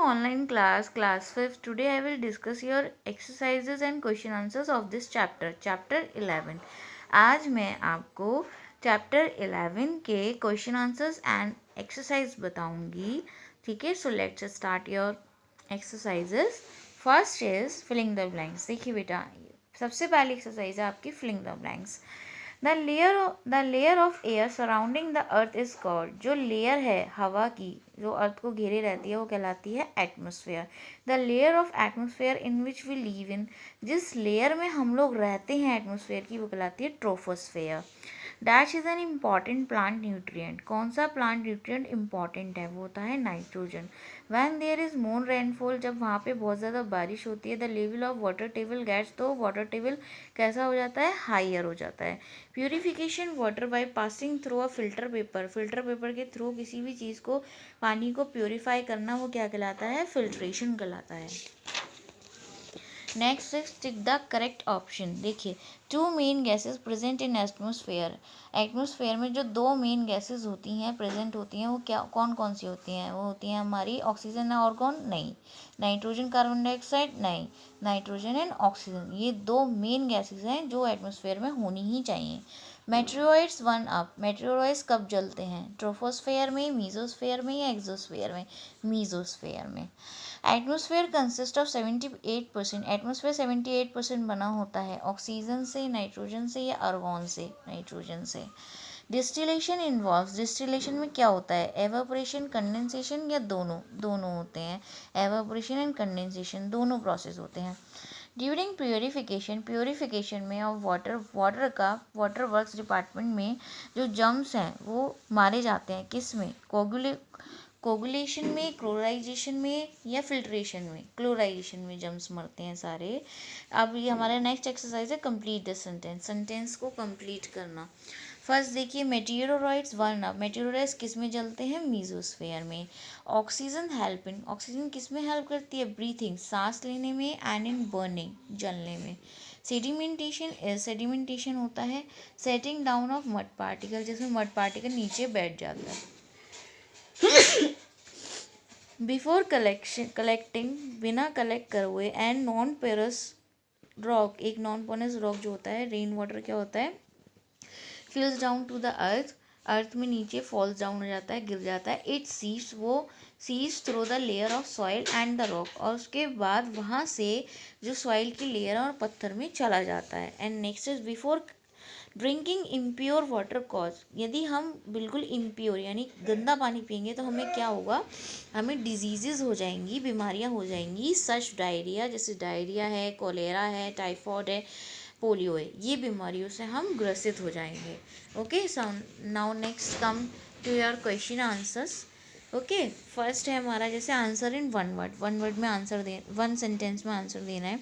online class 5th. Today I will discuss your exercises and question answers of this chapter 11. आज मैं आपको chapter 11 के question answers and exercise बताऊंगी. ठीक है, so let's start your exercises. First is filling the blanks. देखिए बेटा, सबसे पहली एक्सरसाइज है आपकी filling the blanks. The layer of air surrounding the earth is called. जो लेयर है हवा की जो अर्थ को घेरे रहती है वो कहलाती है atmosphere. The layer of atmosphere in which we live in. जिस लेयर में हम लोग रहते हैं एटमॉस्फेयर की वो कहलाती है troposphere. Dash is an important plant nutrient. कौन सा प्लांट न्यूट्रिएंट इम्पॉर्टेंट है? वो होता है nitrogen. When there is more rainfall. जब वहाँ पे बहुत ज़्यादा बारिश होती है the level of water table gets. तो वाटर टेबल कैसा हो जाता है? हायर हो जाता है. Purification water by passing through a filter paper. Filter paper के थ्रू किसी भी चीज़ को पानी को प्योरीफाई करना वो क्या कहलाता है? फिल्ट्रेशन कहलाता है. Next is tick the correct option. देखिए, two main gases present in atmosphere. Atmosphere में जो दो मेन गैसेस होती हैं प्रेजेंट होती हैं वो क्या कौन कौन सी होती हैं? वो होती हैं हमारी ऑक्सीजन और कौन? नहीं. Nitrogen carbon dioxide? नहीं. नाइट्रोजन एंड ऑक्सीजन, ये दो मेन गैसेस हैं जो एटमॉस्फेयर में होनी ही चाहिए. मेटेरोइड्स वन अप. मेटेरोइड्स कब जलते हैं? ट्रोपोस्फेयर में, मीजोस्फेयर में या एक्सोस्फेयर में? मीजोस्फेयर में. Atmosphere consist of 78%. एटमॉस्फेयर 78% बना होता है ऑक्सीजन से, नाइट्रोजन से या आर्गन से? नाइट्रोजन से. Distillation involves. डिस्टिलेशन में क्या होता है? एवापोरेशन, कंडेंसेशन या दोनों? दोनों होते हैं. एवापोरेशन एंड कंडेंसेशन दोनों प्रोसेस होते हैं. During purification. प्योरीफिकेशन में ऑफ वाटर वर्क्स डिपार्टमेंट में जो जर्म्स हैं वो मारे जाते हैं. किस में? कोगुलेशन में, क्लोराइजेशन में या फिल्ट्रेशन में? क्लोराइजेशन में जर्म्स मरते हैं सारे. अब ये हमारा नेक्स्ट एक्सरसाइज है कंप्लीट द सेंटेंस. सेंटेंस को कंप्लीट करना. फर्स्ट देखिए, मेटेरोइड्स बर्न अप. मेटेरोइड्स किस में जलते हैं? मीजोस्फेयर में. Oxygen help in. ऑक्सीजन किस में हेल्प करती है? ब्रीथिंग, सांस लेने में, एंड इन बर्निंग, जलने में. सेडिमेंटेशन होता है setting down of mud particle, जिसमें मड पार्टिकल नीचे बैठ जाता है. बिफोर कलेक्टिंग, बिना कलेक्ट करे हुए. And non पेरस rock. एक नॉन पोरस रॉक जो होता है, रेन वाटर क्या होता है? फिल्स डाउन टू द अर्थ में नीचे फॉल्स डाउन हो जाता है, गिर जाता है. इट सीव्स, वो sieves through the layer of soil and the rock. और उसके बाद वहाँ से जो सॉइल की लेयर और पत्थर में चला जाता है. And next is before drinking impure water cause. यदि हम बिल्कुल इम्प्योर यानी गंदा पानी पियेंगे तो हमें क्या होगा? हमें डिजीजेज हो जाएंगी, बीमारियां हो जाएंगी. सच डायरिया, जैसे डायरिया है, कोलेरा है, टाइफॉइड है, पोलियो है, ये बीमारियों से हम ग्रसित हो जाएंगे. Okay, so now next come to your question answers. Okay, first है हमारा जैसे आंसर इन वन वर्ड में आंसर दे, वन सेंटेंस में आंसर देना है.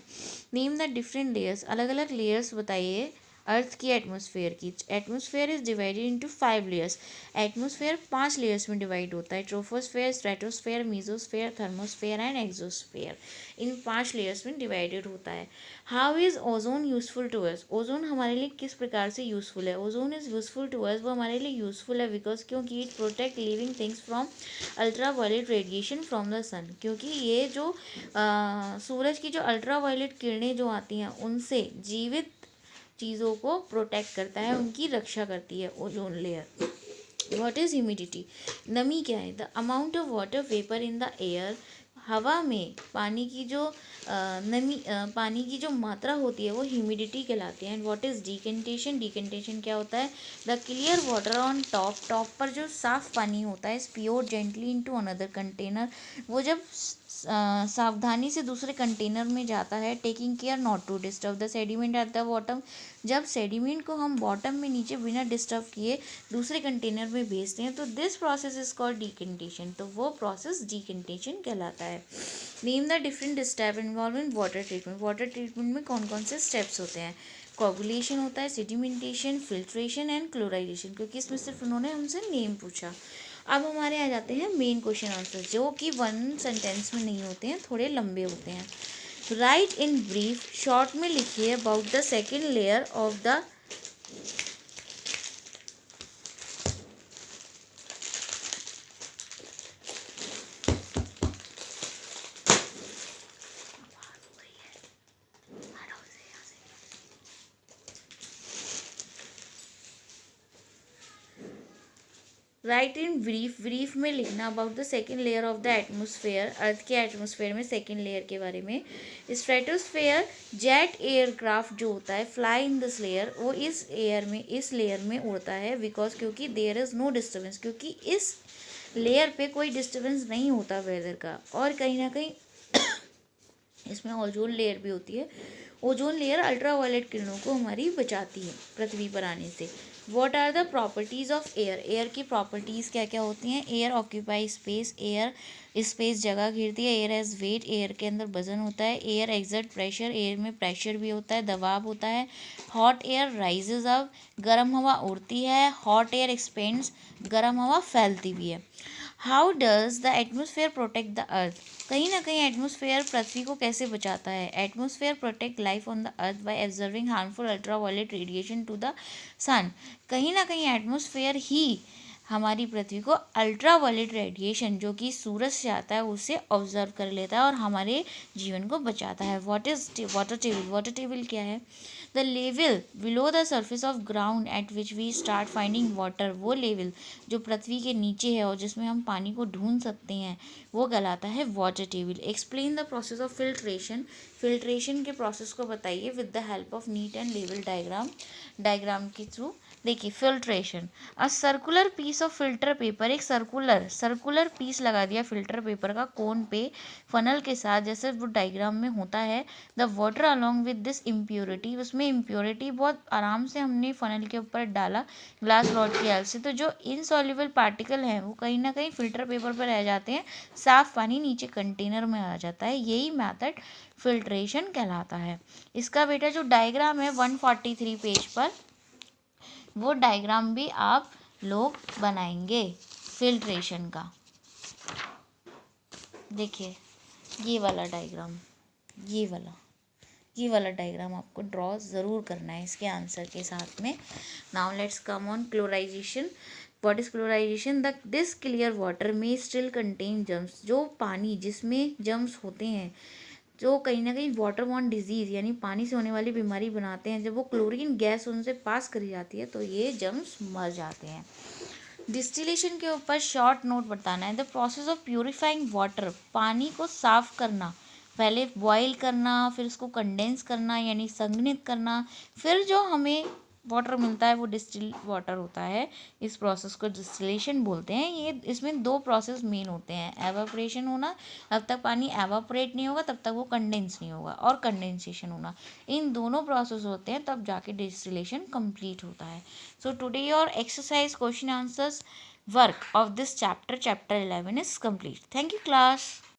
Name the different layers. अलग अलग लेयर्स बताइए अर्थ की एटमॉस्फेयर की. Atmosphere is divided into 5 layers. Atmosphere 5 layers में डिवाइड होता है. Troposphere, stratosphere, mesosphere, thermosphere and exosphere. इन 5 लेयर्स में डिवाइडेड होता है. How is ozone useful to us. Ozone हमारे लिए किस प्रकार से यूजफुल है? Ozone is useful to us, वो हमारे लिए यूजफुल है बिकॉज क्योंकि it protect living things from ultra violet radiation from the sun. क्योंकि ये जो सूरज की जो अल्ट्रा वायलेट किरणें जो आती हैं उनसे जीवित चीज़ों को प्रोटेक्ट करता है, उनकी रक्षा करती है ozone layer. What is humidity. नमी क्या है? The amount of water vapour in the air. हवा में पानी की जो पानी की जो मात्रा होती है वो ह्यूमिडिटी कहलाती है. And what is decantation. Decantation क्या होता है? The clear water on top पर जो साफ पानी होता है is poured gently into another container. वो जब सावधानी से दूसरे कंटेनर में जाता है. Taking care not to disturb the sediment at the bottom. जब सेडिमेंट को हम बॉटम में नीचे बिना डिस्टर्ब किए दूसरे कंटेनर में भेजते हैं तो this process is called decantation. तो वो प्रोसेस डिकेंटेशन कहलाता है. Name the different step involve in water treatment. Water treatment में कौन कौन से स्टेप्स होते हैं? कोगुलेशन होता है, सेडिमेंटेशन, फिल्ट्रेशन एंड क्लोराइजेशन. क्योंकि इसमें सिर्फ उन्होंने हमसे नेम पूछा. अब हमारे आ जाते हैं मेन क्वेश्चन आंसर जो कि वन सेंटेंस में नहीं होते हैं, थोड़े लंबे होते हैं. राइट इन ब्रीफ, शॉर्ट में लिखिए about the second layer of the write in brief, brief में लिखना about the second layer of the atmosphere, earth के एटमोसफेयर में सेकेंड लेयर के बारे में। स्ट्रेटोस्फेयर, जेट एयरक्राफ्ट जो होता है फ्लाई इन दिस लेयर, वो इस लेयर में उड़ता है, बिकॉज क्योंकि देयर इज़ नो डिस्टर्बेंस, क्योंकि इस लेयर पे कोई डिस्टर्बेंस नहीं होता वेदर का। और कहीं ना कहीं इसमें ओजोन लेयर भी होती है। ओजोन लेयर अल्ट्रावायलेट किरणों को हमारी बचाती है पृथ्वी पर आने से। What are the properties of air, air की प्रॉपर्टीज़ क्या क्या होती हैं। Air occupy space, air space जगह घेरती है। एयर हैज़ वेट, एयर के अंदर वजन होता है। एयर एक्सर्ट प्रेशर, एयर में प्रेशर भी होता है, दबाव होता है। हॉट एयर राइजेज अप, गर्म हवा उड़ती है। हॉट एयर एक्सपेंड्स, गर्म हवा फैलती भी है। How does the atmosphere protect the earth, कहीं ना कहीं एटमोसफेयर पृथ्वी को कैसे बचाता है। Atmosphere protect life on the earth by absorbing harmful ultraviolet radiation to the sun, कहीं ना कहीं एटमोसफेयर ही हमारी पृथ्वी को अल्ट्रावायलेट रेडिएशन जो कि सूरज से आता है उसे ऑब्जर्व कर लेता है और हमारे जीवन को बचाता है। What is water table, water table क्या है। The level below the surface of ground at which we start finding water, वो लेवल जो पृथ्वी के नीचे है और जिसमें हम पानी को ढूंढ सकते हैं वो कहलाता है water table. Explain the process of filtration, filtration के प्रोसेस को बताइए with the help of neat and लेवल डायग्राम, डायग्राम के थ्रू। देखिए filtration, a circular piece of filter paper, एक सर्कुलर पीस लगा दिया फिल्टर पेपर का कोन पे फनल के साथ, जैसे वो डायग्राम में होता है। The water along with this impurity, उसमें इम्प्योरिटी बहुत आराम से हमने फनल के ऊपर डाला ग्लास रॉड की हेल्प से, तो जो इनसॉल्युबल पार्टिकल हैं वो कहीं ना कहीं फिल्टर पेपर पर रह जाते हैं, साफ पानी नीचे कंटेनर में आ जाता है। यही मेथड फिल्ट्रेशन कहलाता है। इसका बेटा जो डायग्राम है 143 पेज पर, वो डायग्राम भी आप लोग बनाएंगे फिल्ट्रेशन का। देखिए ये वाला डायग्राम, ये वाला डायग्राम आपको ड्रॉ ज़रूर करना है इसके आंसर के साथ में। Now let's come on chlorization. What is chlorization, the this clear water में स्टिल कंटेन जर्म्स, जो पानी जिसमें जर्म्स होते हैं जो कहीं ना कहीं वाटर बॉर्न डिजीज़ यानी पानी से होने वाली बीमारी बनाते हैं, जब वो क्लोरीन गैस उनसे पास करी जाती है तो ये जर्म्स मर जाते हैं। डिस्टिलेशन के ऊपर शॉर्ट नोट बताना है। The process of purifying water, पानी को साफ करना, पहले बॉईल करना, फिर उसको कंडेंस करना यानी संघनित करना, फिर जो हमें वाटर मिलता है वो डिस्टिल वाटर होता है। इस प्रोसेस को डिस्टिलेशन बोलते हैं। ये इसमें दो प्रोसेस मेन होते हैं, एवापोरेशन होना, जब तक पानी एवापोरेट नहीं होगा तब तक वो कंडेंस नहीं होगा, और कंडेंसेशन होना, इन दोनों प्रोसेस होते हैं तब जाके डिस्टिलेशन कंप्लीट होता है। So today your exercise question answers work of this chapter 11 is complete. Thank you class.